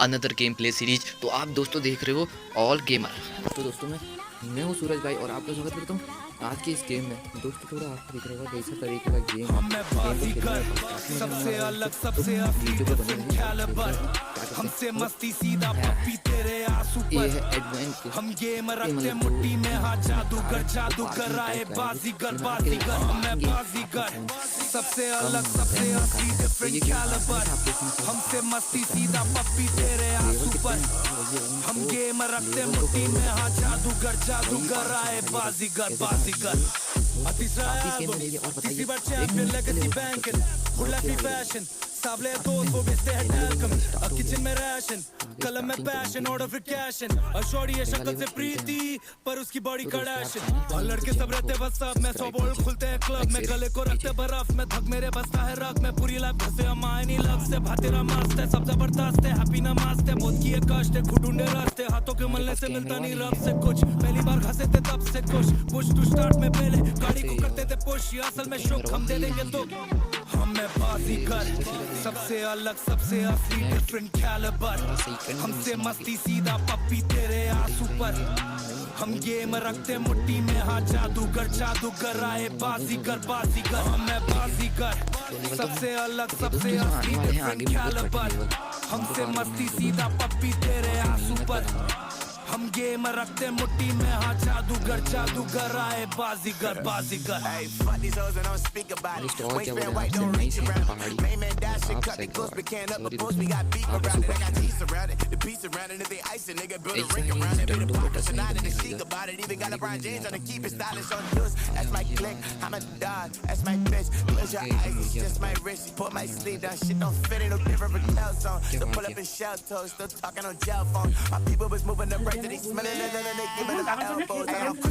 Another game play series. तो आप दोस्तों देख रहे हो ऑल गेमर। तो दोस्तों मैं हूँ सूरज भाई और आपका स्वागत करता हूँ आज के इस गेम में। दोस्तों थोड़ा आपको दिख रहा होगा कैसा तरीके का गेम सबसे अलग सबसे हमसे मस्ती सीधा पप्पी तेरे आंसू पर हम गेम रखते मुट्ठी में हाथ जादूगर आए बाजीगर मैं बाजीगर सबसे अलग सबसे असली डिफरेंट कैलिबर हमसे मस्ती सीधा पप्पी तेरे आंसू पर हम गेम रखते मुट्ठी में हाथ जादूगर आए बाजीगर तीसरी बार champion legacy banking good life fashion साबले दोस्त वो बेचते हैं टैल्कम किचन में राशन कलम में पैशन ऑर्डर फिर कैशन और शॉर्टी है शक्ल से प्रीति पर उसकी बॉडी कड़ैशन और लड़के सब रहते बस सब में 100 बोल खुलते हैं क्लब में गले को रखते बर्फ में थक मेरे बसता है रग में पूरी लाइफ घसे हमारी लग से भातेरा मस्त है सब जबरदस्त है हैप्पी नमाज है बहुत किए कष्ट है घुटुंडे रास्ते हाथों के मलने से मिलता नहीं रब से कुछ पहली बार घसे थे तब से कुछ पुश टू स्टार्ट में पहले गाड़ी को करते थे पुश असल में शोक हम दे देंगे तो हमें बाजीगर सबसे अलग सबसे असली डिफरेंट कैलिबर हमसे मस्ती सीधा पप्पी तेरे आंसू पर हम गेम रखते मुट्ठी में हाथ जादूगर आए बाजीगर हमें बाजीगर सबसे अलग सबसे असली डिफरेंट कैलिबर हमसे मस्ती सीधा पप्पी तेरे आंसू पर हम गेम रखते मुट्ठी में हाथ जादूगर आए बाजीगर Hey, fuck these hoes and don't speak about it. Waistband white, don't reach around it. Main man dash and cut the close, but can't up a post. We got beef around it. I got cheese around it. The piece around it. If they ice it, nigga, build a ring around it. Be the pop tonight and they speak about it. Even got LeBron James on the keep it stylish on the news. That's my click. I'm a dog. That's my bitch. Close your eyes, it's just my wrist. Put my sleeve down. Shit don't fit. Ain't no different from Kel song. So pull up in shell toes. Still talking on gel phone. My people was moving the right to they smelling it and they giving us elbows.